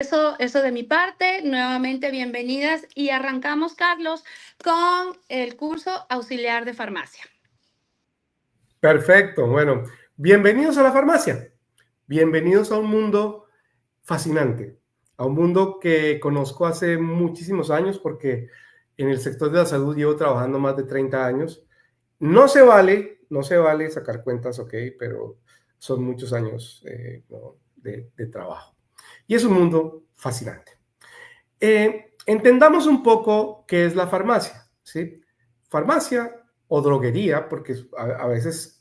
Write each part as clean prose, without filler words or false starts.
Eso de mi parte, nuevamente bienvenidas y arrancamos, Carlos, con el curso auxiliar de farmacia. Perfecto, bueno, bienvenidos a la farmacia, bienvenidos a un mundo fascinante, a un mundo que conozco hace muchísimos años porque en el sector de la salud llevo trabajando más de 30 años. No se vale sacar cuentas, ok, pero son muchos años ¿no? de trabajo. Y es un mundo fascinante. Entendamos un poco qué es la farmacia, ¿sí? Farmacia o droguería, porque a veces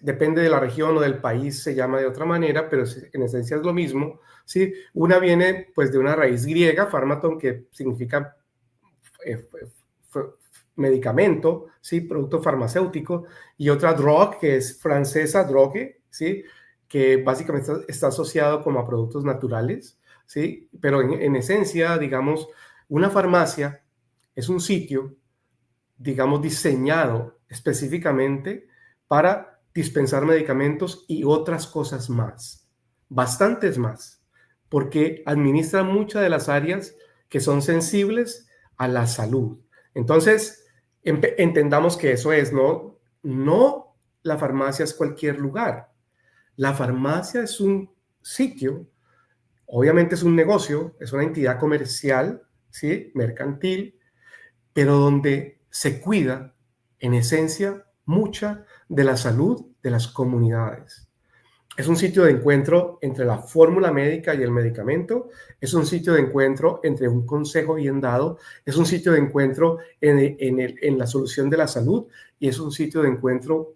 depende de la región o del país, se llama de otra manera, pero en esencia es lo mismo, ¿sí? Una viene pues de una raíz griega, pharmaton, que significa eh, medicamento, ¿sí? Producto farmacéutico, y otra drug, que es francesa, drogue, ¿sí? Que básicamente está asociado como a productos naturales, ¿sí? Pero en esencia, digamos, una farmacia es un sitio, digamos, diseñado específicamente para dispensar medicamentos y otras cosas más, bastantes más, porque administra muchas de las áreas que son sensibles a la salud. Entonces, entendamos que eso es, no la farmacia es cualquier lugar. La farmacia es un sitio, obviamente es un negocio, es una entidad comercial, ¿sí? Mercantil, pero donde se cuida, en esencia, mucha de la salud de las comunidades. Es un sitio de encuentro entre la fórmula médica y el medicamento, es un sitio de encuentro entre un consejo bien dado, es un sitio de encuentro en la solución de la salud y es un sitio de encuentro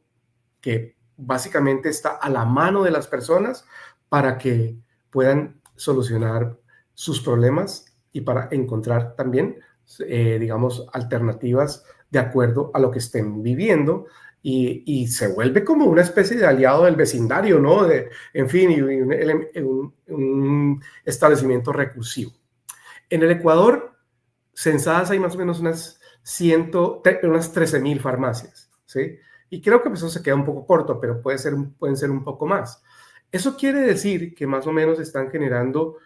que básicamente está a la mano de las personas para que puedan solucionar sus problemas y para encontrar también, digamos, alternativas de acuerdo a lo que estén viviendo y se vuelve como una especie de aliado del vecindario, ¿no? En fin, y un establecimiento recursivo. En el Ecuador, censadas hay más o menos unas 13,000 farmacias, ¿sí? Y creo que eso se queda un poco corto, pero pueden ser un poco más. Eso quiere decir que más o menos están generando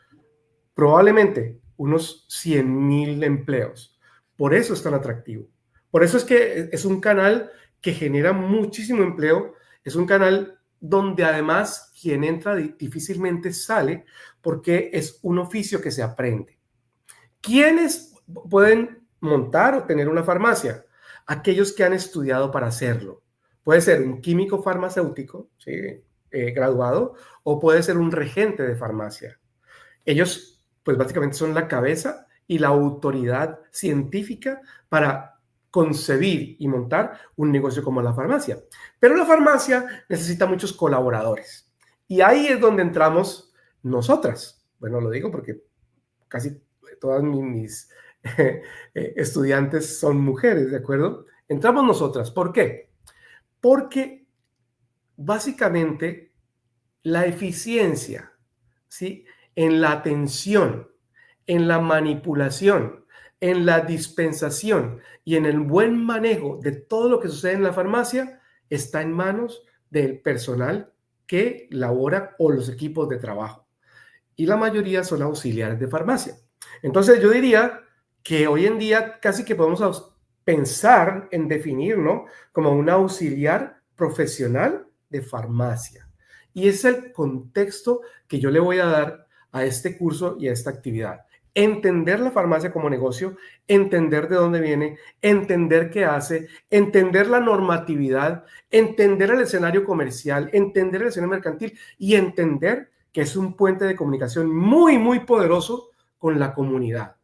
probablemente unos 100,000 empleos. Por eso es tan atractivo. Por eso es que es un canal que genera muchísimo empleo. Es un canal donde además quien entra difícilmente sale porque es un oficio que se aprende. ¿Quiénes pueden montar o tener una farmacia? Aquellos que han estudiado para hacerlo. Puede ser un químico farmacéutico, ¿sí? Graduado, o puede ser un regente de farmacia. Ellos, pues básicamente son la cabeza y la autoridad científica para concebir y montar un negocio como la farmacia. Pero la farmacia necesita muchos colaboradores. Y ahí es donde entramos nosotras. Bueno, lo digo porque casi todas mis estudiantes son mujeres, ¿de acuerdo? Entramos nosotras. ¿Por qué? Porque básicamente la eficiencia, ¿sí? En la atención, en la manipulación, en la dispensación y en el buen manejo de todo lo que sucede en la farmacia está en manos del personal que labora o los equipos de trabajo. Y la mayoría son auxiliares de farmacia. Entonces yo diría que hoy en día casi que podemos pensar en definir, ¿no? Como un auxiliar profesional de farmacia. Y es el contexto que yo le voy a dar a este curso y a esta actividad. Entender la farmacia como negocio, entender de dónde viene, entender qué hace, entender la normatividad, entender el escenario comercial, entender el escenario mercantil y entender que es un puente de comunicación muy, muy poderoso con la comunidad.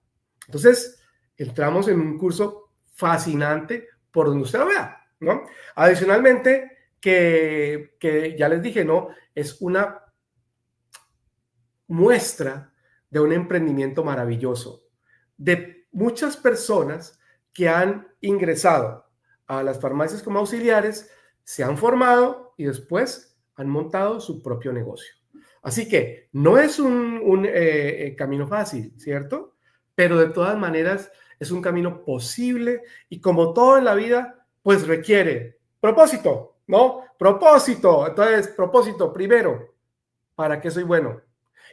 Entonces, entramos en un curso fascinante por donde usted lo vea, ¿no? Adicionalmente, que ya les dije, ¿no? Es una muestra de un emprendimiento maravilloso, de muchas personas que han ingresado a las farmacias como auxiliares, se han formado y después han montado su propio negocio. Así que no es un camino fácil, ¿cierto? Pero de todas maneras es un camino posible y como todo en la vida, pues requiere propósito, ¿no? Propósito. Entonces, propósito primero, ¿para qué soy bueno?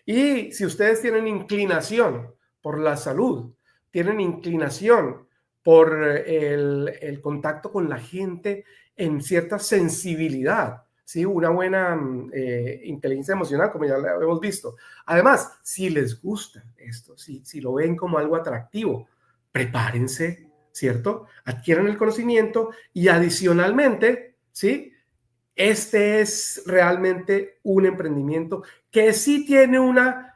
Y si ustedes tienen inclinación por la salud, tienen inclinación por el contacto con la gente en cierta sensibilidad, ¿sí? Una buena inteligencia emocional, como ya lo hemos visto. Además, si les gusta esto, si lo ven como algo atractivo, prepárense, ¿cierto? Adquieran el conocimiento y adicionalmente, ¿sí? Este es realmente un emprendimiento que sí tiene una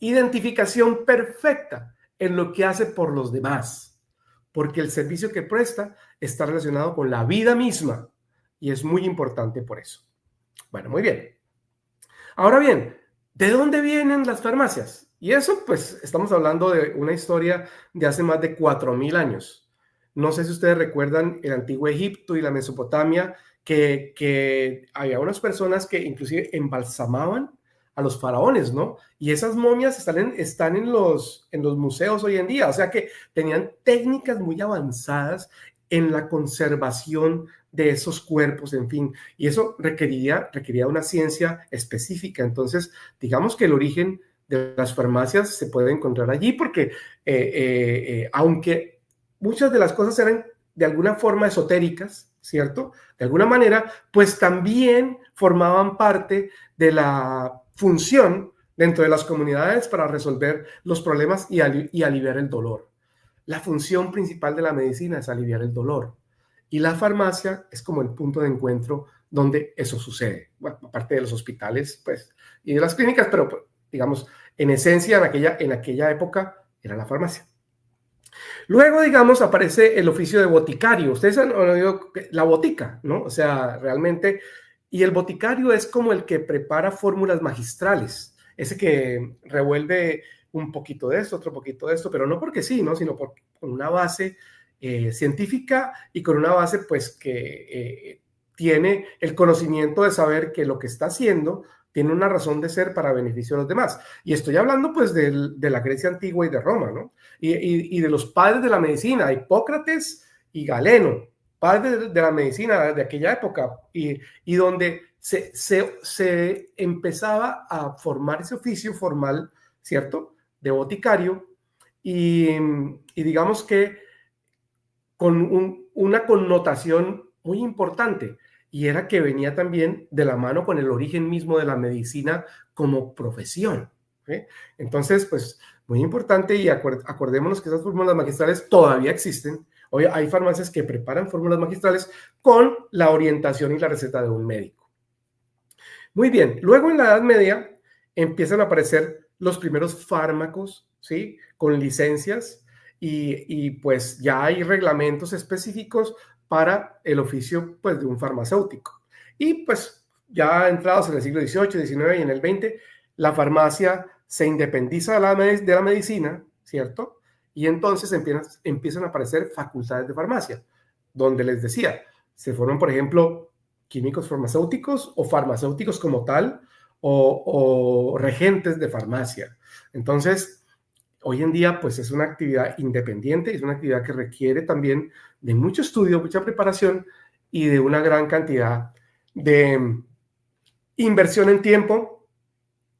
identificación perfecta en lo que hace por los demás, porque el servicio que presta está relacionado con la vida misma y es muy importante por eso. Bueno, muy bien. Ahora bien, ¿de dónde vienen las farmacias? Y eso, pues, estamos hablando de una historia de hace más de 4.000 años. No sé si ustedes recuerdan el antiguo Egipto y la Mesopotamia, que había unas personas que inclusive embalsamaban a los faraones, ¿no? Y esas momias están en los museos hoy en día, o sea que tenían técnicas muy avanzadas en la conservación de esos cuerpos, en fin, y eso requería una ciencia específica. Entonces, digamos que el origen de las farmacias se puede encontrar allí porque aunque muchas de las cosas eran de alguna forma esotéricas, ¿cierto? De alguna manera, pues también formaban parte de la función dentro de las comunidades para resolver los problemas y aliviar el dolor. La función principal de la medicina es aliviar el dolor. Y la farmacia es como el punto de encuentro donde eso sucede. Bueno, aparte de los hospitales, pues, y de las clínicas, pero digamos, en esencia, en aquella época era la farmacia. Luego, digamos, aparece el oficio de boticario. Ustedes han oído la botica, ¿no? O sea, realmente, y el boticario es como el que prepara fórmulas magistrales, ese que revuelve un poquito de esto, otro poquito de esto, pero no porque sí, ¿no? Sino con una base científica y con una base, pues, que tiene el conocimiento de saber que lo que está haciendo tiene una razón de ser para beneficio de los demás. Y estoy hablando, pues, de la Grecia antigua y de Roma, ¿no? Y de los padres de la medicina, Hipócrates y Galeno, padres de la medicina de aquella época, y donde se empezaba a formar ese oficio formal, ¿cierto?, de boticario, y digamos que con una connotación muy importante, y era que venía también de la mano con el origen mismo de la medicina como profesión. ¿Sí? Entonces, pues, muy importante, y acordémonos que esas fórmulas magistrales todavía existen. Hoy hay farmacias que preparan fórmulas magistrales con la orientación y la receta de un médico. Muy bien, luego en la Edad Media empiezan a aparecer los primeros fármacos, ¿sí? Con licencias, y pues ya hay reglamentos específicos para el oficio, pues, de un farmacéutico. Y pues ya entrados en el siglo XVIII, XIX y en el XX, la farmacia se independiza de la medicina, ¿cierto? Y entonces empiezan a aparecer facultades de farmacia, donde les decía, se forman, por ejemplo, químicos farmacéuticos o farmacéuticos como tal, o regentes de farmacia. Entonces, hoy en día, pues, es una actividad independiente, es una actividad que requiere también de mucho estudio, mucha preparación y de una gran cantidad de inversión en tiempo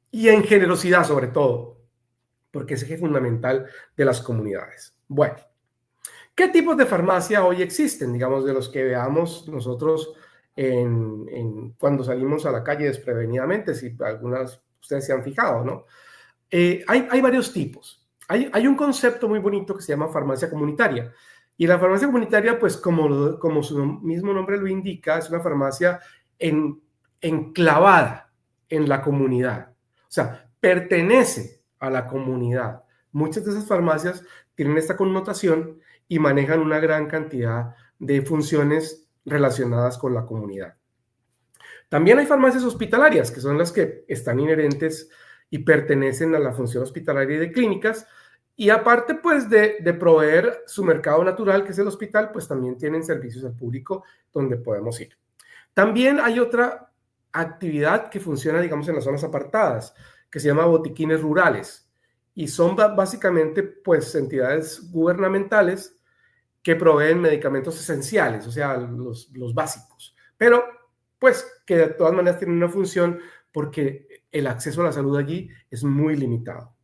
y en generosidad, sobre todo, porque es eje fundamental de las comunidades. Bueno, ¿qué tipos de farmacia hoy existen? Digamos, de los que veamos nosotros cuando salimos a la calle desprevenidamente, si algunas ustedes se han fijado, ¿no? Hay varios tipos. Hay un concepto muy bonito que se llama farmacia comunitaria. Y la farmacia comunitaria, pues, como su mismo nombre lo indica, es una farmacia enclavada en la comunidad. O sea, pertenece a la comunidad. Muchas de esas farmacias tienen esta connotación y manejan una gran cantidad de funciones relacionadas con la comunidad. También hay farmacias hospitalarias, que son las que están inherentes y pertenecen a la función hospitalaria y de clínicas, y aparte, pues, de proveer su mercado natural, que es el hospital, pues también tienen servicios al público donde podemos ir. También hay otra actividad que funciona, digamos, en las zonas apartadas, que se llama botiquines rurales, y son básicamente, pues, entidades gubernamentales que proveen medicamentos esenciales, o sea, los básicos, pero pues que de todas maneras tienen una función porque el acceso a la salud allí es muy limitado.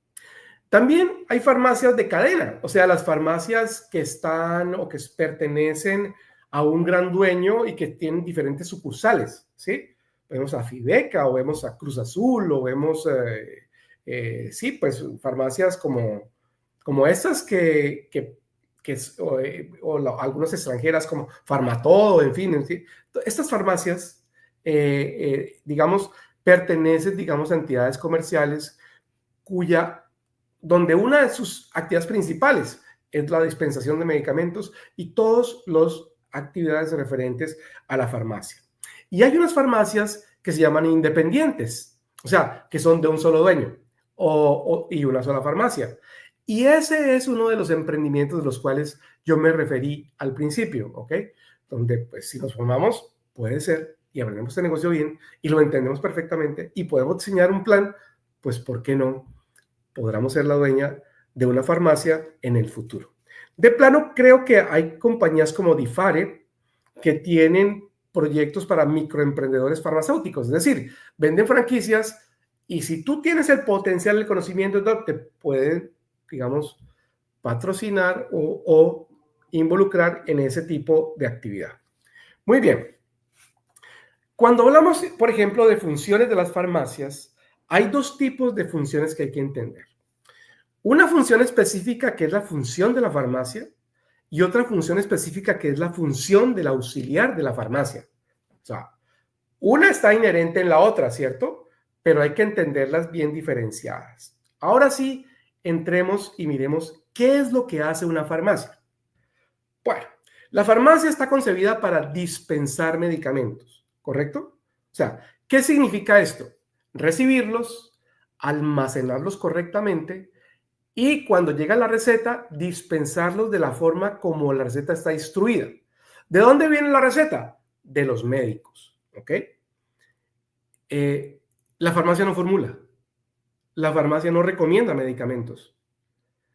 También hay farmacias de cadena, o sea, las farmacias que están o que pertenecen a un gran dueño y que tienen diferentes sucursales, ¿sí? Vemos a Fideca o vemos a Cruz Azul o vemos, sí, pues farmacias como estas algunas extranjeras como Farmatodo, en fin. Estas farmacias, digamos, pertenecen, digamos, a entidades comerciales donde una de sus actividades principales es la dispensación de medicamentos y todas las actividades referentes a la farmacia. Y hay unas farmacias que se llaman independientes, o sea, que son de un solo dueño y una sola farmacia. Y ese es uno de los emprendimientos de los cuales yo me referí al principio, ¿ok? Donde, pues, si nos formamos, puede ser, y aprendemos este negocio bien, y lo entendemos perfectamente, y podemos diseñar un plan, pues, ¿por qué no? Podremos ser la dueña de una farmacia en el futuro. De plano, creo que hay compañías como Difare que tienen proyectos para microemprendedores farmacéuticos, es decir, venden franquicias y si tú tienes el potencial, el conocimiento, te pueden, digamos, patrocinar o involucrar en ese tipo de actividad. Muy bien. Cuando hablamos, por ejemplo, de funciones de las farmacias, hay dos tipos de funciones que hay que entender. Una función específica que es la función de la farmacia y otra función específica que es la función del auxiliar de la farmacia. O sea, una está inherente en la otra, ¿cierto? Pero hay que entenderlas bien diferenciadas. Ahora sí, entremos y miremos qué es lo que hace una farmacia. Bueno, la farmacia está concebida para dispensar medicamentos, ¿correcto? O sea, ¿qué significa esto? Recibirlos, almacenarlos correctamente y cuando llega la receta, dispensarlos de la forma como la receta está instruida. ¿De dónde viene la receta? De los médicos, ¿ok? La farmacia no formula. La farmacia no recomienda medicamentos.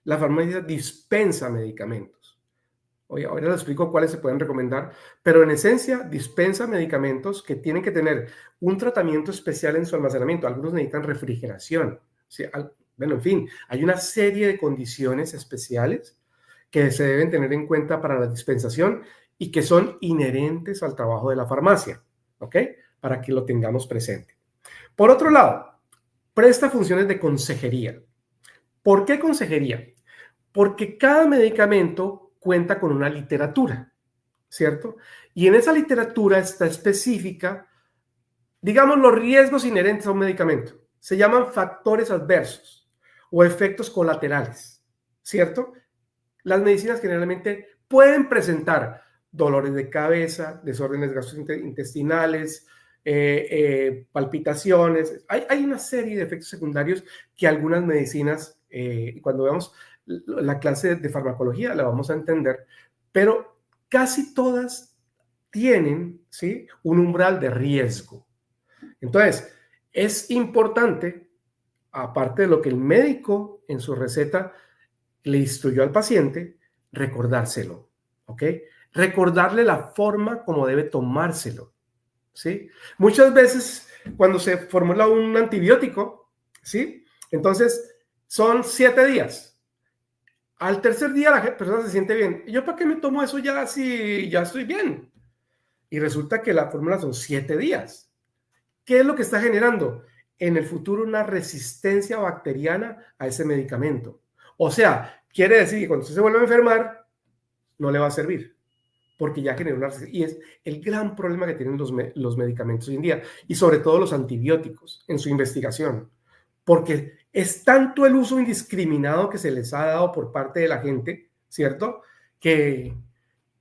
La farmacia dispensa medicamentos. Oye, ahora les explico cuáles se pueden recomendar, pero en esencia dispensa medicamentos que tienen que tener un tratamiento especial en su almacenamiento. Algunos necesitan refrigeración. ¿Sí? Bueno, en fin, hay una serie de condiciones especiales que se deben tener en cuenta para la dispensación y que son inherentes al trabajo de la farmacia, ¿ok? Para que lo tengamos presente. Por otro lado, presta funciones de consejería. ¿Por qué consejería? Porque cada medicamento cuenta con una literatura, ¿cierto? Y en esa literatura está específica, digamos, los riesgos inherentes a un medicamento. Se llaman factores adversos o efectos colaterales, ¿cierto? Las medicinas generalmente pueden presentar dolores de cabeza, desórdenes gastrointestinales, palpitaciones. Hay una serie de efectos secundarios que algunas medicinas, cuando veamos la clase de farmacología, la vamos a entender, pero casi todas tienen, ¿sí?, un umbral de riesgo. Entonces, es importante, aparte de lo que el médico en su receta le instruyó al paciente, recordárselo, ¿ok? Recordarle la forma como debe tomárselo, ¿sí? Muchas veces cuando se formula un antibiótico, ¿sí? Entonces son 7 días. Al tercer día la persona se siente bien. ¿Yo para qué me tomo eso ya si ya estoy bien? Y resulta que la fórmula son 7 días. ¿Qué es lo que está generando? En el futuro una resistencia bacteriana a ese medicamento. O sea, quiere decir que cuando usted se vuelve a enfermar, no le va a servir, porque ya generó una resistencia. Y es el gran problema que tienen los medicamentos hoy en día, y sobre todo los antibióticos en su investigación, porque es tanto el uso indiscriminado que se les ha dado por parte de la gente, ¿cierto? Que,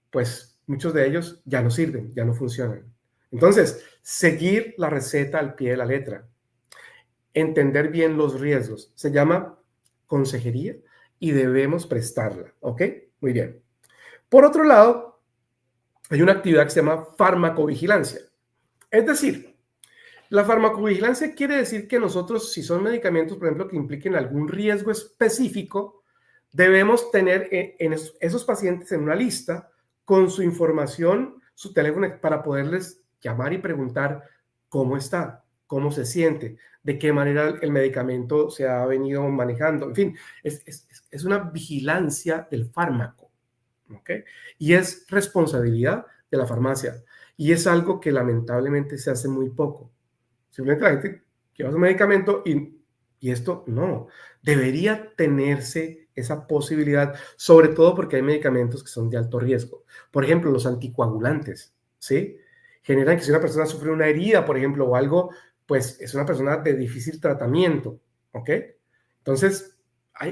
pues, muchos de ellos ya no sirven, ya no funcionan. Entonces, seguir la receta al pie de la letra, entender bien los riesgos, se llama consejería y debemos prestarla, ¿ok? Muy bien. Por otro lado, hay una actividad que se llama farmacovigilancia. Es decir, la farmacovigilancia quiere decir que nosotros, si son medicamentos, por ejemplo, que impliquen algún riesgo específico, debemos tener en esos pacientes en una lista con su información, su teléfono, para poderles llamar y preguntar cómo está, cómo se siente, de qué manera el medicamento se ha venido manejando. En fin, es una vigilancia del fármaco, ¿ok? Y es responsabilidad de la farmacia. Y es algo que lamentablemente se hace muy poco. Simplemente la gente lleva su medicamento y esto no. Debería tenerse esa posibilidad, sobre todo porque hay medicamentos que son de alto riesgo. Por ejemplo, los anticoagulantes, ¿sí? Generan que si una persona sufre una herida, por ejemplo, o algo, pues es una persona de difícil tratamiento, ¿ok? Entonces,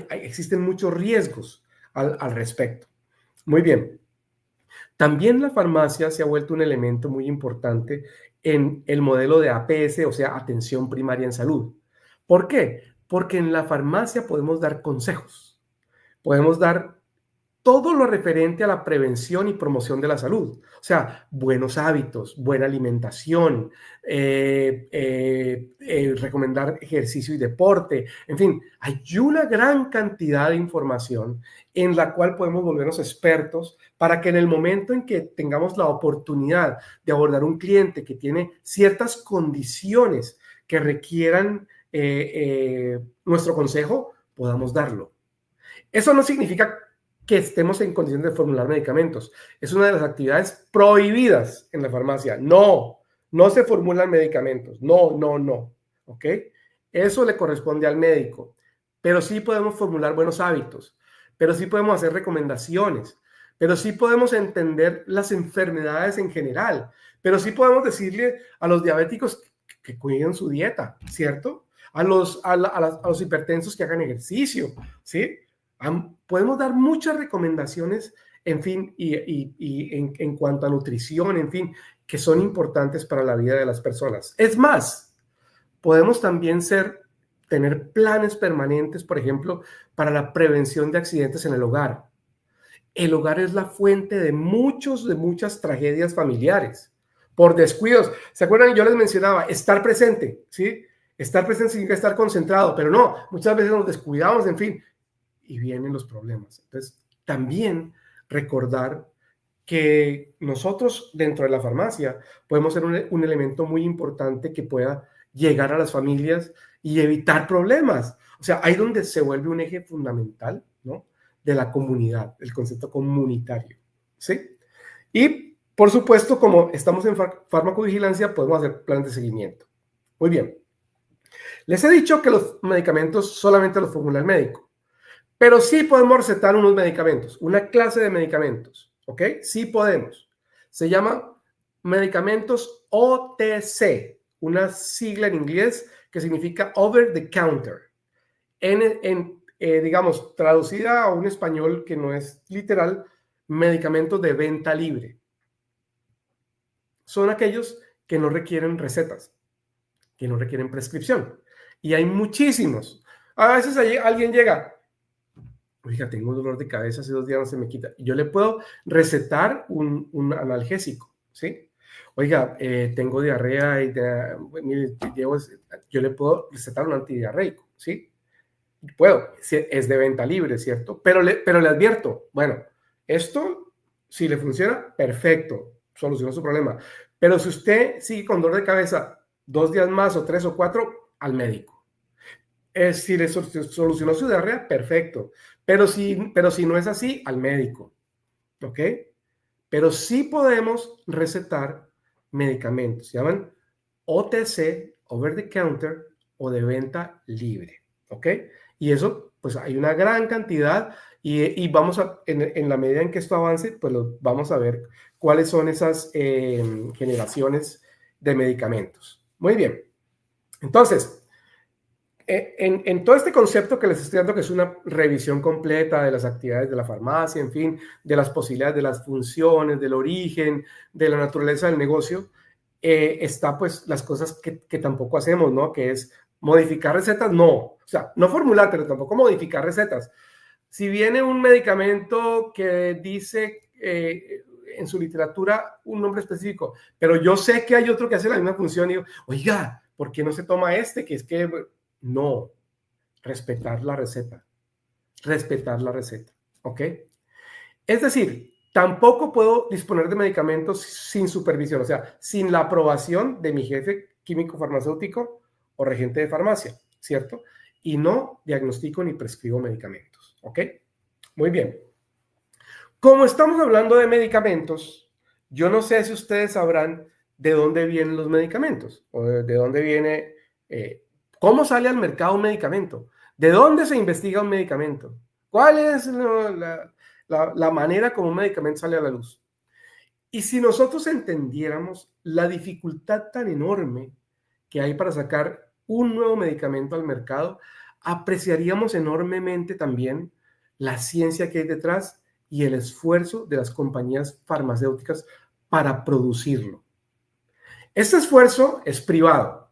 existen muchos riesgos al respecto. Muy bien. También la farmacia se ha vuelto un elemento muy importante en el modelo de APS, o sea, atención primaria en salud. ¿Por qué? Porque en la farmacia podemos dar consejos, podemos dar todo lo referente a la prevención y promoción de la salud. O sea, buenos hábitos, buena alimentación, recomendar ejercicio y deporte. En fin, hay una gran cantidad de información en la cual podemos volvernos expertos para que en el momento en que tengamos la oportunidad de abordar un cliente que tiene ciertas condiciones que requieran nuestro consejo, podamos darlo. Eso no significa que estemos en condiciones de formular medicamentos. Es una de las actividades prohibidas en la farmacia. No, no se formulan medicamentos. No, no, no. ¿Ok? Eso le corresponde al médico. Pero sí podemos formular buenos hábitos. Pero sí podemos hacer recomendaciones. Pero sí podemos entender las enfermedades en general. Pero sí podemos decirle a los diabéticos que cuiden su dieta, ¿cierto? A los hipertensos que hagan ejercicio, ¿sí? Podemos dar muchas recomendaciones, en fin, y en cuanto a nutrición, en fin, que son importantes para la vida de las personas. Es más, podemos también tener planes permanentes, por ejemplo, para la prevención de accidentes en el hogar. El hogar es la fuente de muchas tragedias familiares, por descuidos. ¿Se acuerdan? Yo les mencionaba, estar presente, ¿sí? Estar presente significa estar concentrado, pero no, muchas veces nos descuidamos, en fin, y vienen los problemas. Entonces, también recordar que nosotros dentro de la farmacia podemos ser un elemento muy importante que pueda llegar a las familias y evitar problemas. O sea, ahí donde se vuelve un eje fundamental, ¿no? De la comunidad, el concepto comunitario, ¿sí? Y, por supuesto, como estamos en farmacovigilancia, podemos hacer planes de seguimiento. Muy bien. Les he dicho que los medicamentos solamente los formula el médico. Pero sí podemos recetar unos medicamentos, una clase de medicamentos, ¿ok? Sí podemos. Se llama medicamentos OTC, una sigla en inglés que significa over the counter. Digamos, traducida a un español que no es literal, medicamentos de venta libre. Son aquellos que no requieren recetas, que no requieren prescripción. Y hay muchísimos. A veces alguien llega, oiga, tengo un dolor de cabeza, hace 2 días no se me quita. Yo le puedo recetar un analgésico, ¿sí? Oiga, tengo diarrea y yo le puedo recetar un antidiarreico, ¿sí? Puedo, es de venta libre, ¿cierto? Pero le advierto, bueno, esto, si le funciona, perfecto, solucionó su problema. Pero si usted sigue con dolor de cabeza 2 días más o 3 o 4, al médico. Si le solucionó su diarrea, perfecto. Pero si no es así, al médico. ¿Ok? Pero sí podemos recetar medicamentos. Se llaman OTC, over the counter, o de venta libre. ¿Ok? Y eso, pues hay una gran cantidad y vamos en la medida en que esto avance, pues vamos a ver cuáles son esas generaciones de medicamentos. Muy bien. Entonces, en todo este concepto que les estoy dando, que es una revisión completa de las actividades de la farmacia, en fin, de las posibilidades, de las funciones, del origen, de la naturaleza del negocio, está pues las cosas que tampoco hacemos, ¿no? Que es modificar recetas, no. O sea, no formular, pero tampoco modificar recetas. Si viene un medicamento que dice en su literatura un nombre específico, pero yo sé que hay otro que hace la misma función y digo, oiga, ¿por qué no se toma este? Que es que no, respetar la receta, ¿ok? Es decir, tampoco puedo disponer de medicamentos sin supervisión, o sea, sin la aprobación de mi jefe químico farmacéutico o regente de farmacia, ¿cierto? Y no diagnostico ni prescribo medicamentos, ¿ok? Muy bien. Como estamos hablando de medicamentos, yo no sé si ustedes sabrán de dónde vienen los medicamentos o de dónde viene, cómo sale al mercado un medicamento, de dónde se investiga un medicamento, cuál es la manera como un medicamento sale a la luz. Y si nosotros entendiéramos la dificultad tan enorme que hay para sacar un nuevo medicamento al mercado, apreciaríamos enormemente también la ciencia que hay detrás y el esfuerzo de las compañías farmacéuticas para producirlo. Este esfuerzo es privado,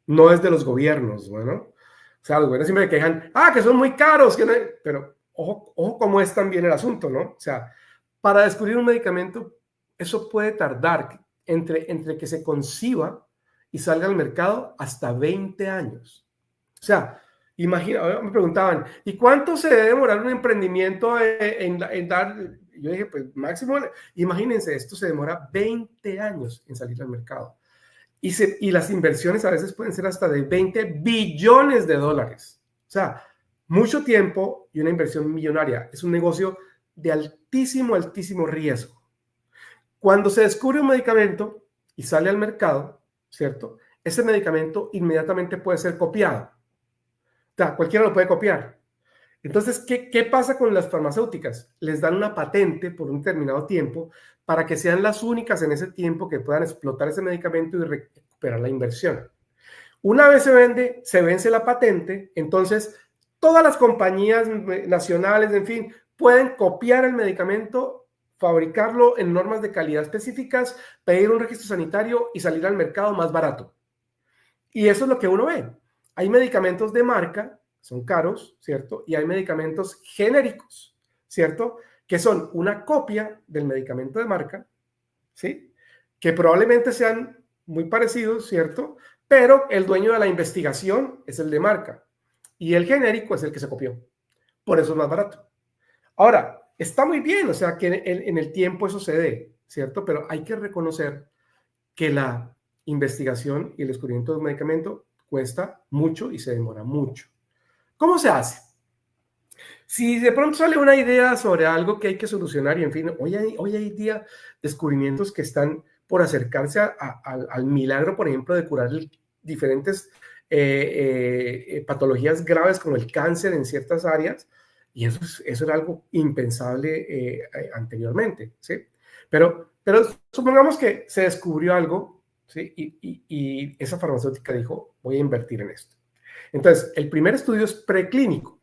no es de los gobiernos, bueno. O sea, los gobiernos siempre quejan, que son muy caros, que no hay... pero ojo cómo es también el asunto, ¿no? O sea, para descubrir un medicamento, eso puede tardar entre que se conciba y salga al mercado hasta 20 años. O sea, imagina, me preguntaban, ¿y cuánto se debe demorar un emprendimiento en dar? Yo dije, pues máximo, imagínense, esto se demora 20 años en salir al mercado. Y las inversiones a veces pueden ser hasta de 20 billones de dólares. O sea, mucho tiempo y una inversión millonaria. Es un negocio de altísimo, altísimo riesgo. Cuando se descubre un medicamento y sale al mercado, ¿cierto? Ese medicamento inmediatamente puede ser copiado. O sea, cualquiera lo puede copiar. Entonces, ¿qué pasa con las farmacéuticas? Les dan una patente por un determinado tiempo para que sean las únicas en ese tiempo que puedan explotar ese medicamento y recuperar la inversión. Una vez se vence la patente, entonces todas las compañías nacionales, en fin, pueden copiar el medicamento, fabricarlo en normas de calidad específicas, pedir un registro sanitario y salir al mercado más barato. Y eso es lo que uno ve. Hay medicamentos de marca, son caros, ¿cierto? Y hay medicamentos genéricos, ¿cierto? Que son una copia del medicamento de marca, ¿sí? Que probablemente sean muy parecidos, ¿cierto? Pero el dueño de la investigación es el de marca y el genérico es el que se copió. Por eso es más barato. Ahora, está muy bien, o sea, que en el tiempo eso se dé, ¿cierto? Pero hay que reconocer que la investigación y el descubrimiento de un medicamento cuesta mucho y se demora mucho. ¿Cómo se hace? Si de pronto sale una idea sobre algo que hay que solucionar y en fin, hoy hay día descubrimientos que están por acercarse al milagro, por ejemplo, de curar diferentes patologías graves como el cáncer en ciertas áreas, y eso era algo impensable anteriormente, ¿sí? Pero supongamos que se descubrió algo, ¿sí? Y esa farmacéutica dijo, voy a invertir en esto. Entonces, el primer estudio es preclínico.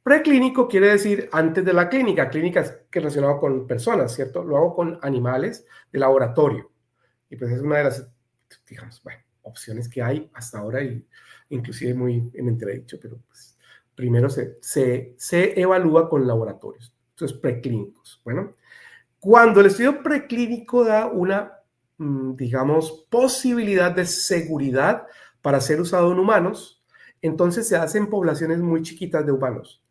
Preclínico quiere decir antes de la clínica. Clínica es relacionado con personas, ¿cierto? Lo hago con animales de laboratorio. Y pues es una de las, digamos, bueno, opciones que hay hasta ahora y inclusive muy en entredicho, pero pues primero se evalúa con laboratorios. Entonces, preclínicos. Bueno, cuando el estudio preclínico da una, digamos, posibilidad de seguridad para ser usado en humanos, entonces se hace en poblaciones muy chiquitas de humanos,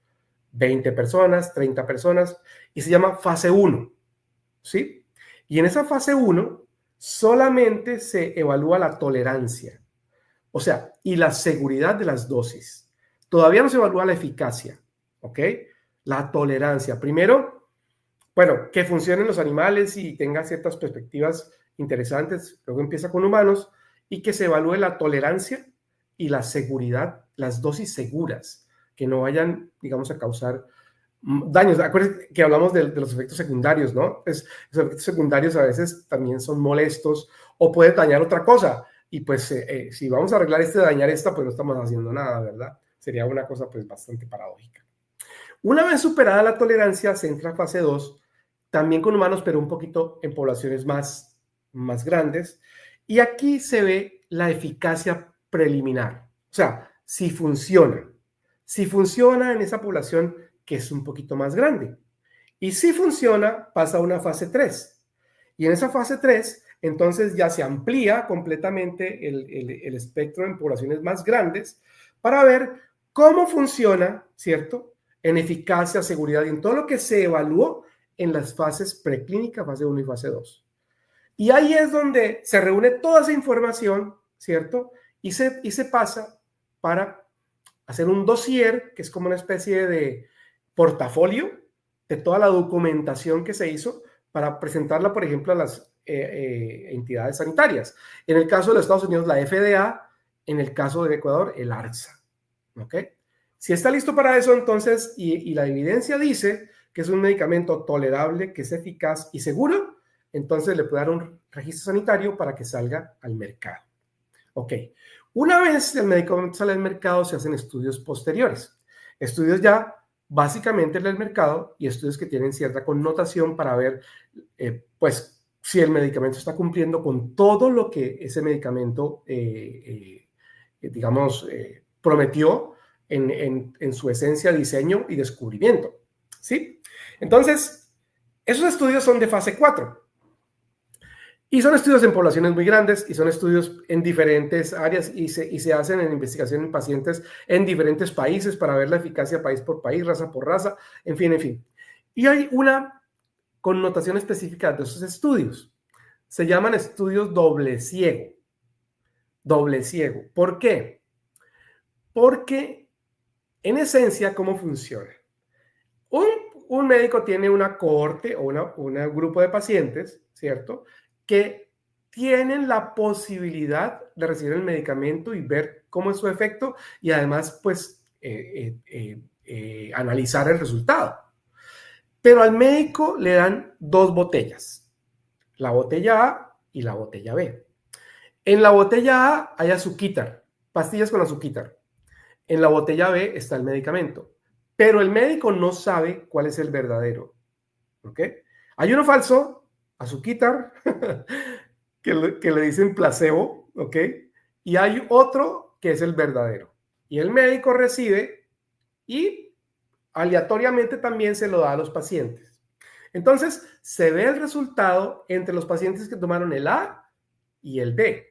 20 personas, 30 personas, y se llama fase 1, ¿sí? Y en esa fase 1 solamente se evalúa la tolerancia, o sea, y la seguridad de las dosis. Todavía no se evalúa la eficacia, ¿ok? La tolerancia. Primero, bueno, que funcionen los animales y tenga ciertas perspectivas interesantes, luego empieza con humanos, y que se evalúe la tolerancia y la seguridad, las dosis seguras, que no vayan, digamos, a causar daños. Acuérdense que hablamos de los efectos secundarios, ¿no? Los efectos secundarios a veces también son molestos o puede dañar otra cosa. Y pues si vamos a arreglar dañar esta, pues no estamos haciendo nada, ¿verdad? Sería una cosa pues bastante paradójica. Una vez superada la tolerancia, se entra a fase 2, también con humanos, pero un poquito en poblaciones más grandes. Y aquí se ve la eficacia preliminar. O sea, si funciona en esa población que es un poquito más grande. Y si funciona, pasa a una fase 3. Y en esa fase 3, entonces ya se amplía completamente el espectro en poblaciones más grandes para ver cómo funciona, ¿cierto? En eficacia, seguridad y en todo lo que se evaluó en las fases preclínica, fase 1 y fase 2. Y ahí es donde se reúne toda esa información, ¿cierto? Y se pasa para hacer un dossier, que es como una especie de portafolio de toda la documentación que se hizo para presentarla, por ejemplo, a las entidades sanitarias. En el caso de los Estados Unidos, la FDA; en el caso de Ecuador, el ARSA. ¿Ok? Si está listo para eso, entonces, y la evidencia dice que es un medicamento tolerable, que es eficaz y seguro, entonces le puede dar un registro sanitario para que salga al mercado. Ok. Una vez el medicamento sale al mercado, se hacen estudios posteriores. Estudios ya básicamente en el mercado y estudios que tienen cierta connotación para ver, pues, si el medicamento está cumpliendo con todo lo que ese medicamento, digamos, prometió en su esencia, diseño y descubrimiento. ¿Sí? Entonces, esos estudios son de fase 4. Y son estudios en poblaciones muy grandes y son estudios en diferentes áreas y se hacen en investigación en pacientes en diferentes países para ver la eficacia país por país, raza por raza, en fin, en fin. Y hay una connotación específica de esos estudios. Se llaman estudios doble ciego. Doble ciego. ¿Por qué? Porque, en esencia, ¿cómo funciona? Un médico tiene una cohorte o un grupo de pacientes, ¿cierto?, que tienen la posibilidad de recibir el medicamento y ver cómo es su efecto y además, pues, analizar el resultado. Pero al médico le dan 2 botellas, la botella A y la botella B. En la botella A hay azuquitar, pastillas con azuquitar. En la botella B está el medicamento, pero el médico no sabe cuál es el verdadero. ¿Ok? Hay uno falso, azuquitar, que le dicen placebo, ¿ok? Y hay otro que es el verdadero. Y el médico recibe y aleatoriamente también se lo da a los pacientes. Entonces, se ve el resultado entre los pacientes que tomaron el A y el B.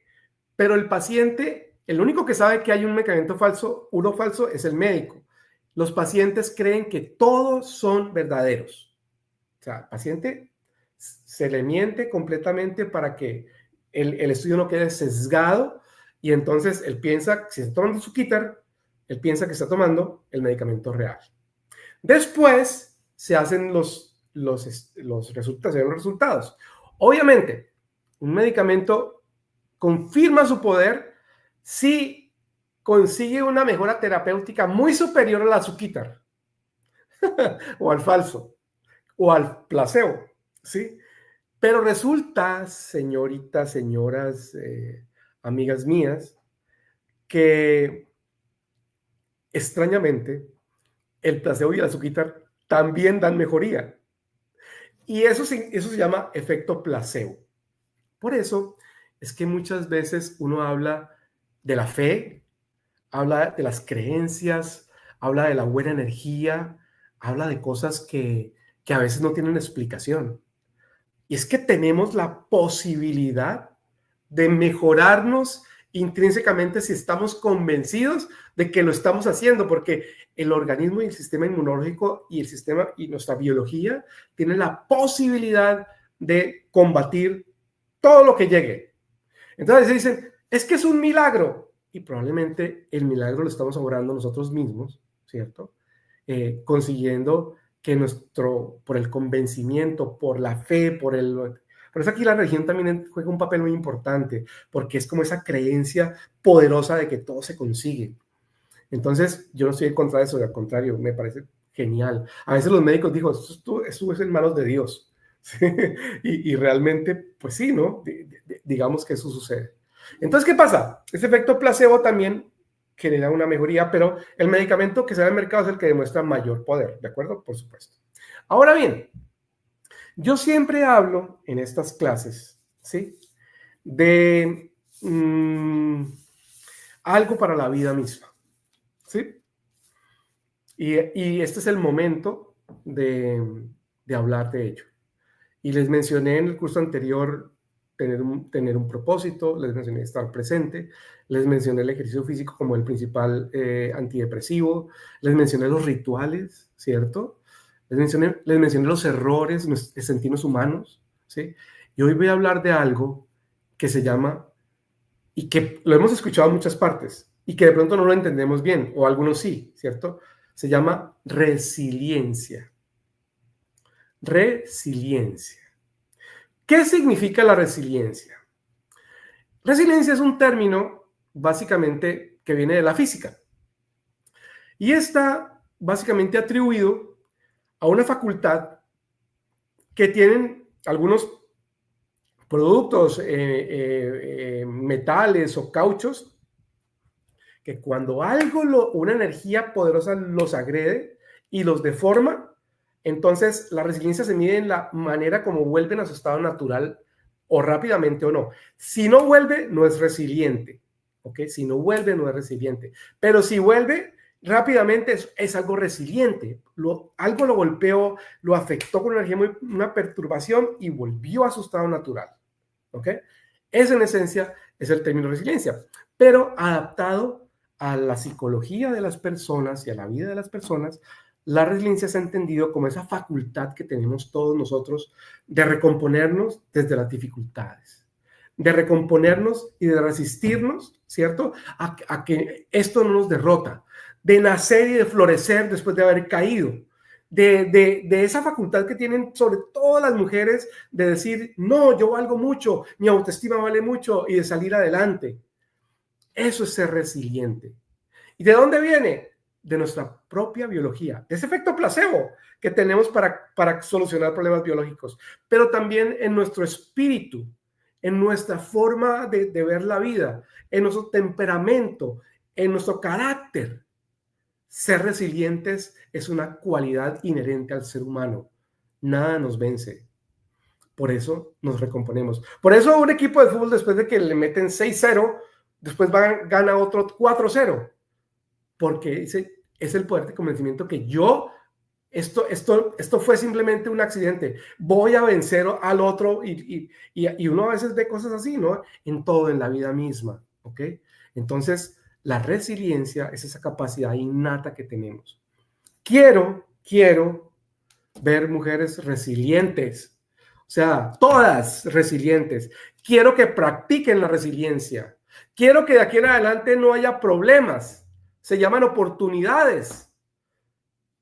Pero el paciente, el único que sabe que hay un medicamento falso, uno falso, es el médico. Los pacientes creen que todos son verdaderos. O sea, al paciente se le miente completamente para que el estudio no quede sesgado y entonces él piensa, si está tomando su quitar, él piensa que está tomando el medicamento real. Después se hacen los resultados. Obviamente, un medicamento confirma su poder si consigue una mejora terapéutica muy superior al azuquitar o al falso o al placebo, ¿sí? Pero resulta, señoritas, señoras, amigas mías, que extrañamente el placebo y el azuquitar también dan mejoría. Y eso se llama efecto placebo. Por eso es que muchas veces uno habla de la fe, habla de las creencias, habla de la buena energía, habla de cosas que a veces no tienen explicación. Y es que tenemos la posibilidad de mejorarnos intrínsecamente si estamos convencidos de que lo estamos haciendo, porque el organismo y el sistema inmunológico y el sistema y nuestra biología tienen la posibilidad de combatir todo lo que llegue. Entonces dicen, es que es un milagro, y probablemente el milagro lo estamos obrando nosotros mismos, ¿cierto? Consiguiendo que por el convencimiento, por la fe, por eso aquí la religión también juega un papel muy importante, porque es como esa creencia poderosa de que todo se consigue. Entonces, yo no estoy en contra de eso, al contrario, me parece genial. A veces los médicos digo, esto es en manos de Dios. ¿Sí? Y realmente, pues sí, ¿no? Digamos que eso sucede. Entonces, ¿qué pasa? Ese efecto placebo también genera una mejoría, pero el medicamento que sale al mercado es el que demuestra mayor poder, ¿de acuerdo? Por supuesto. Ahora bien, yo siempre hablo en estas clases, ¿sí?, de algo para la vida misma, ¿sí? Y este es el momento de hablar de ello. Y les mencioné en el curso anterior tener un propósito, les mencioné estar presente, les mencioné el ejercicio físico como el principal antidepresivo, les mencioné los rituales, ¿cierto? Les mencioné los errores de sentirnos humanos, ¿sí? Y hoy voy a hablar de algo que se llama y que lo hemos escuchado en muchas partes y que de pronto no lo entendemos bien, o algunos sí, ¿cierto? Se llama resiliencia. Resiliencia. ¿Qué significa la resiliencia? Resiliencia es un término básicamente que viene de la física y está básicamente atribuido a una facultad que tienen algunos productos, metales o cauchos, que cuando algo, una energía poderosa los agrede y los deforma, entonces la resiliencia se mide en la manera como vuelven a su estado natural o rápidamente o no. Si no vuelve, no es resiliente, ¿ok? Si no vuelve, no es resiliente. Pero si vuelve rápidamente, es algo resiliente. Algo lo golpeó, lo afectó con una perturbación y volvió a su estado natural, ¿ok? Ese en esencia es el término resiliencia, pero adaptado a la psicología de las personas y a la vida de las personas. La resiliencia se ha entendido como esa facultad que tenemos todos nosotros de recomponernos desde las dificultades, de recomponernos y de resistirnos, ¿cierto? A que esto no nos derrota, de nacer y de florecer después de haber caído, de esa facultad que tienen sobre todo las mujeres de decir, no, yo valgo mucho, mi autoestima vale mucho, y de salir adelante. Eso es ser resiliente. ¿Y de dónde viene? De nuestra propia biología, de ese efecto placebo que tenemos para solucionar problemas biológicos, pero también en nuestro espíritu, en nuestra forma de ver la vida, en nuestro temperamento, en nuestro carácter. Ser resilientes es una cualidad inherente al ser humano. Nada nos vence. Por eso nos recomponemos. Por eso un equipo de fútbol, después de que le meten 6-0, después gana otro 4-0. Porque es el poder de convencimiento que esto fue simplemente un accidente. Voy a vencer al otro y uno a veces ve cosas así, ¿no? En todo, en la vida misma, ¿ok? Entonces, la resiliencia es esa capacidad innata que tenemos. Quiero ver mujeres resilientes, o sea, todas resilientes. Quiero que practiquen la resiliencia. Quiero que de aquí en adelante no haya problemas. Se llaman oportunidades.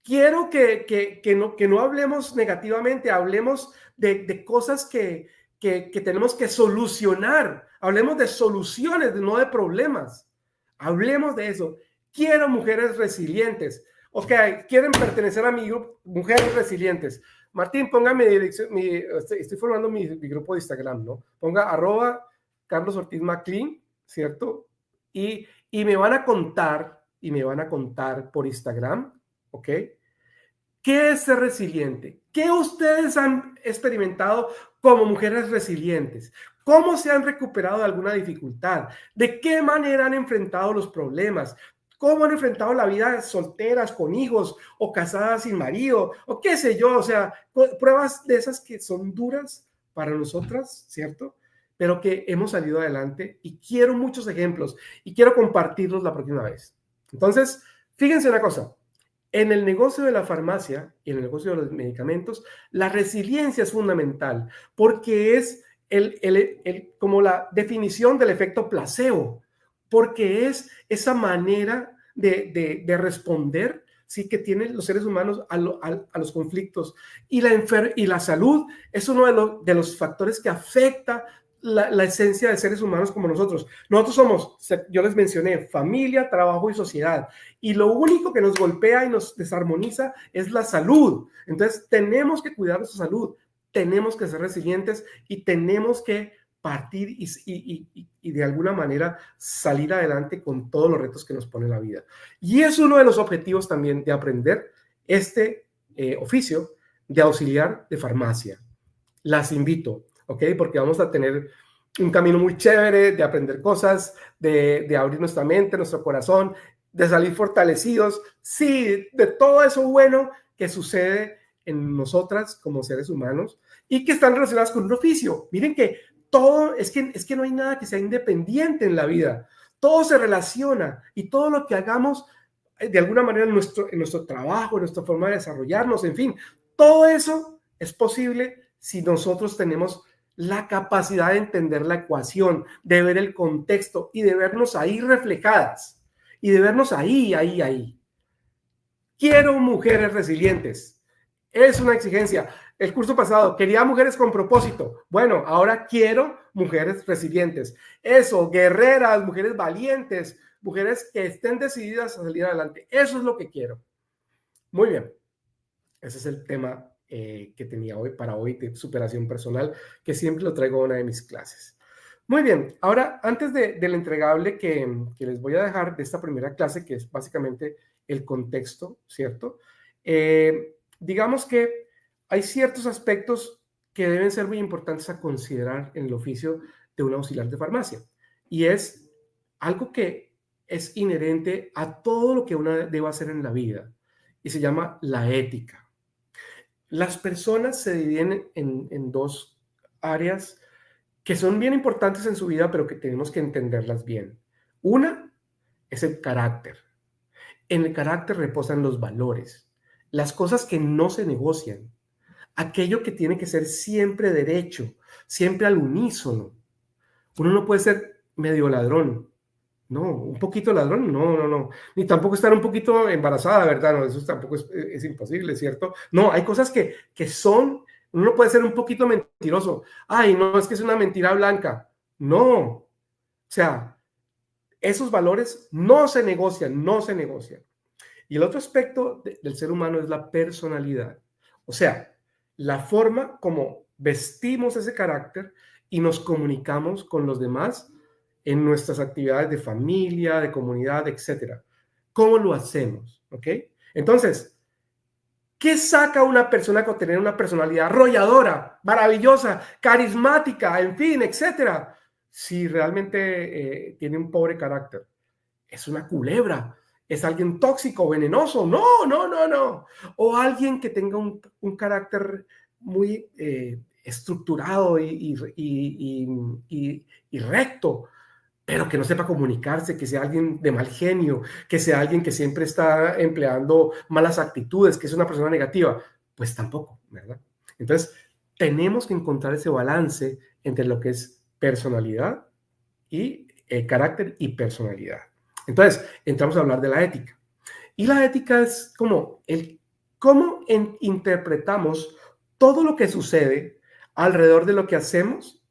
Quiero que no hablemos negativamente, hablemos de cosas que tenemos que solucionar. Hablemos de soluciones, no de problemas. Hablemos de eso. Quiero mujeres resilientes. Ok, quieren pertenecer a mi grupo, mujeres resilientes. Martín, ponga mi dirección, estoy formando mi grupo de Instagram, ¿no? Ponga @Carlos Ortiz McLean, ¿cierto? Y me van a contar, por Instagram, ¿ok? ¿Qué es ser resiliente? ¿Qué ustedes han experimentado como mujeres resilientes? ¿Cómo se han recuperado de alguna dificultad? ¿De qué manera han enfrentado los problemas? ¿Cómo han enfrentado la vida solteras, con hijos, o casadas sin marido, o qué sé yo? O sea, pruebas de esas que son duras para nosotras, ¿cierto? Pero que hemos salido adelante, y quiero muchos ejemplos y quiero compartirlos la próxima vez. Entonces, fíjense una cosa. En el negocio de la farmacia y en el negocio de los medicamentos, la resiliencia es fundamental porque es como la definición del efecto placebo, porque es esa manera de responder, sí, que tienen los seres humanos a los conflictos. Y la salud es uno de los factores que afecta la esencia de seres humanos como nosotros. Nosotros somos, yo les mencioné, familia, trabajo y sociedad. Y lo único que nos golpea y nos desarmoniza es la salud. Entonces tenemos que cuidar nuestra salud, tenemos que ser resilientes y tenemos que partir y de alguna manera salir adelante con todos los retos que nos pone la vida. Y es uno de los objetivos también de aprender este oficio de auxiliar de farmacia. Las invito, ¿ok? Porque vamos a tener un camino muy chévere de aprender cosas, de abrir nuestra mente, nuestro corazón, de salir fortalecidos, sí, de todo eso bueno que sucede en nosotras como seres humanos y que están relacionadas con un oficio. Miren que todo, es que no hay nada que sea independiente en la vida. Todo se relaciona y todo lo que hagamos de alguna manera en nuestro trabajo, en nuestra forma de desarrollarnos, en fin, todo eso es posible si nosotros tenemos la capacidad de entender la ecuación, de ver el contexto y de vernos ahí reflejadas y de vernos ahí. Quiero mujeres resilientes. Es una exigencia. El curso pasado quería mujeres con propósito. Bueno, ahora quiero mujeres resilientes. Eso, guerreras, mujeres valientes, mujeres que estén decididas a salir adelante. Eso es lo que quiero. Muy bien. Ese es el tema que tenía hoy para hoy de superación personal, que siempre lo traigo a una de mis clases. Muy bien, ahora antes del entregable que les voy a dejar de esta primera clase, que es básicamente el contexto, ¿cierto? Digamos que hay ciertos aspectos que deben ser muy importantes a considerar en el oficio de un auxiliar de farmacia, y es algo que es inherente a todo lo que uno debe hacer en la vida, y se llama la ética. Las personas se dividen en dos áreas que son bien importantes en su vida, pero que tenemos que entenderlas bien. Una es el carácter. En el carácter reposan los valores, las cosas que no se negocian, aquello que tiene que ser siempre derecho, siempre al unísono. Uno no puede ser medio ladrón. No, un poquito ladrón, no. Ni tampoco estar un poquito embarazada, ¿verdad? No, eso tampoco es imposible, ¿cierto? No, hay cosas que son, uno no puede ser un poquito mentiroso. Ay, no, es que es una mentira blanca. No, o sea, esos valores no se negocian, no se negocian. Y el otro aspecto del ser humano es la personalidad. O sea, la forma como vestimos ese carácter y nos comunicamos con los demás en nuestras actividades de familia, de comunidad, etcétera. ¿Cómo lo hacemos? ¿Ok? Entonces, ¿qué saca una persona con tener una personalidad arrolladora, maravillosa, carismática, en fin, etcétera? Si realmente tiene un pobre carácter. Es una culebra. ¿Es alguien tóxico, venenoso? No. O alguien que tenga un carácter muy estructurado y recto, pero que no sepa comunicarse, que sea alguien de mal genio, que sea alguien que siempre está empleando malas actitudes, que es una persona negativa, pues tampoco, ¿verdad? Entonces, tenemos que encontrar ese balance entre lo que es personalidad y carácter y personalidad. Entonces, entramos a hablar de la ética. Y la ética es como cómo interpretamos todo lo que sucede alrededor de lo que hacemos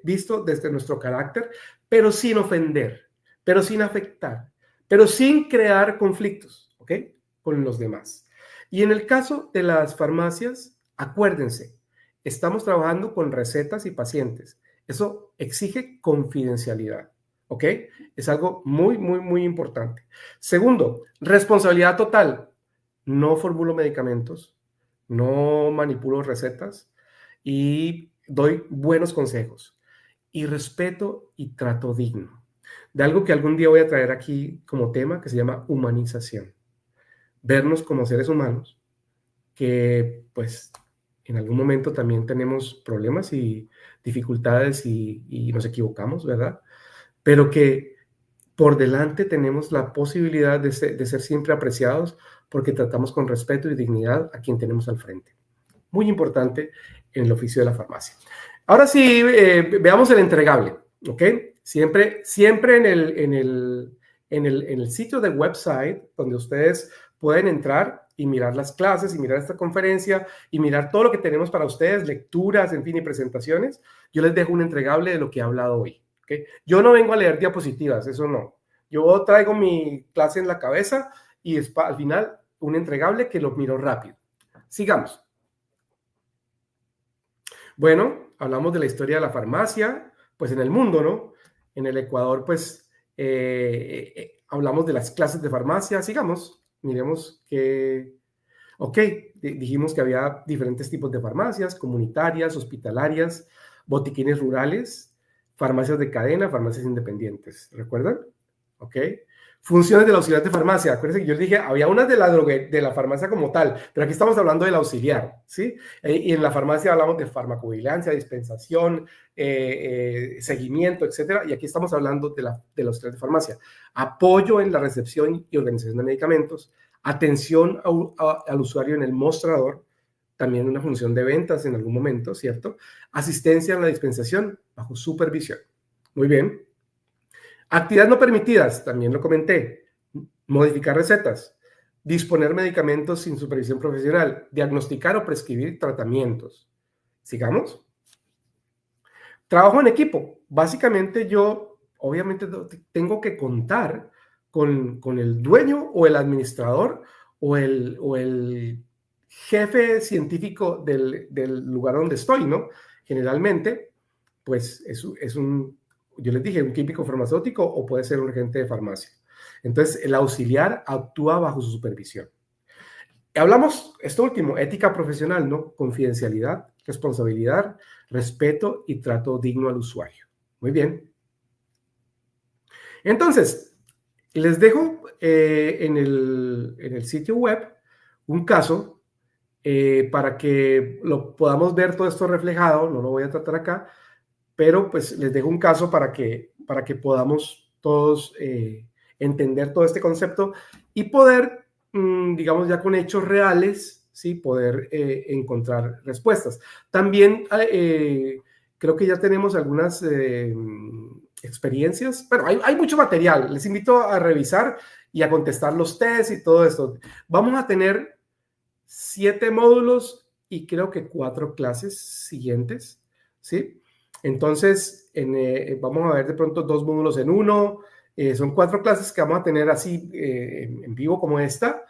visto desde nuestro carácter, pero sin ofender, pero sin afectar, pero sin crear conflictos, ¿ok? Con los demás. Y en el caso de las farmacias, acuérdense, estamos trabajando con recetas y pacientes. Eso exige confidencialidad, ¿ok? Es algo muy importante. Segundo, responsabilidad total. No formulo medicamentos, no manipulo recetas y doy buenos consejos. Y respeto y trato digno. De algo que algún día voy a traer aquí como tema, que se llama humanización. Vernos como seres humanos que, pues, en algún momento también tenemos problemas y dificultades y nos equivocamos, ¿verdad? Pero que por delante tenemos la posibilidad de ser siempre apreciados porque tratamos con respeto y dignidad a quien tenemos al frente. Muy importante en el oficio de la farmacia. Ahora sí, veamos el entregable, ¿ok? Siempre en el sitio de website donde ustedes pueden entrar y mirar las clases y mirar esta conferencia y mirar todo lo que tenemos para ustedes, lecturas, en fin, y presentaciones, yo les dejo un entregable de lo que he hablado hoy, ¿ok? Yo no vengo a leer diapositivas, eso no. Yo traigo mi clase en la cabeza y al final un entregable que lo miro rápido. Sigamos. Bueno, hablamos de la historia de la farmacia, pues en el mundo, ¿no? En el Ecuador, pues hablamos de las clases de farmacia. Sigamos, miremos que, ok, dijimos que había diferentes tipos de farmacias, comunitarias, hospitalarias, botiquines rurales, farmacias de cadena, farmacias independientes. ¿Recuerdan? Ok. Funciones del auxiliar de farmacia. Acuérdense que yo les dije, había unas de la farmacia como tal, pero aquí estamos hablando del auxiliar, ¿sí? Y en la farmacia hablamos de farmacovigilancia, dispensación, seguimiento, etcétera. Y aquí estamos hablando del auxiliar de farmacia. Apoyo en la recepción y organización de medicamentos, atención al usuario en el mostrador, también una función de ventas en algún momento, ¿cierto? Asistencia en la dispensación bajo supervisión. Muy bien. Actividades no permitidas, también lo comenté. Modificar recetas, disponer medicamentos sin supervisión profesional, diagnosticar o prescribir tratamientos. Sigamos. Trabajo en equipo. Básicamente yo, obviamente, tengo que contar con el dueño o el administrador o el jefe científico del lugar donde estoy, ¿no? Generalmente, pues yo les dije, un químico farmacéutico o puede ser un agente de farmacia. Entonces, el auxiliar actúa bajo su supervisión. Hablamos, esto último, ética profesional, ¿no? Confidencialidad, responsabilidad, respeto y trato digno al usuario. Muy bien. Entonces, les dejo en el sitio web un caso para que lo podamos ver todo esto reflejado. No lo voy a tratar acá, pero pues les dejo un caso para que podamos todos entender todo este concepto y poder, digamos, ya con hechos reales, ¿sí? Poder encontrar respuestas. También creo que ya tenemos algunas experiencias, pero hay mucho material. Les invito a revisar y a contestar los tests y todo esto. Vamos a tener 7 módulos y creo que 4 clases siguientes, ¿sí? Entonces, vamos a ver de pronto 2 módulos en uno. Son 4 clases que vamos a tener así en vivo como esta.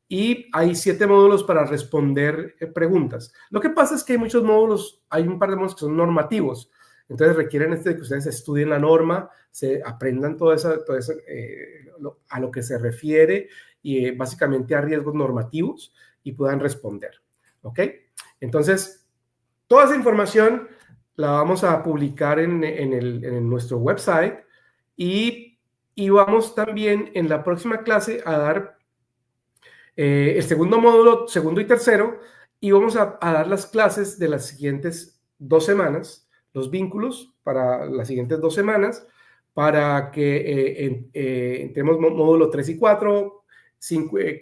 Y hay 7 módulos para responder preguntas. Lo que pasa es que hay muchos módulos, hay un par de módulos que son normativos. Entonces requieren de que ustedes estudien la norma, se aprendan todo eso a lo que se refiere y básicamente a riesgos normativos y puedan responder. ¿Ok? Entonces, toda esa información la vamos a publicar en nuestro website y vamos también en la próxima clase a dar el segundo módulo, segundo y tercero, y vamos a dar las clases de las siguientes 2 semanas, los vínculos para las siguientes 2 semanas, para que entremos módulo 3 y 4,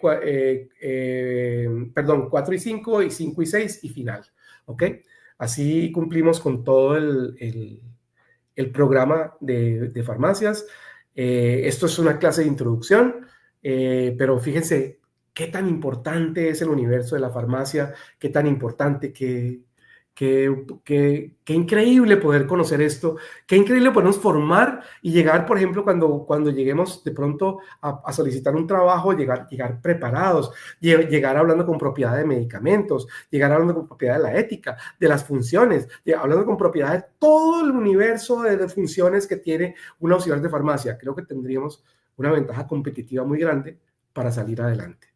4 y 5, y 5 y 6 y final, ¿ok? Así cumplimos con todo el programa de farmacias. Esto es una clase de introducción, pero fíjense qué tan importante es el universo de la farmacia, qué tan importante, qué increíble poder conocer esto, qué increíble podernos formar y llegar, por ejemplo, cuando lleguemos de pronto a solicitar un trabajo, llegar preparados, llegar hablando con propiedad de medicamentos, llegar hablando con propiedad de la ética, de las funciones, hablando con propiedad de todo el universo de funciones que tiene un auxiliar de farmacia. Creo que tendríamos una ventaja competitiva muy grande para salir adelante.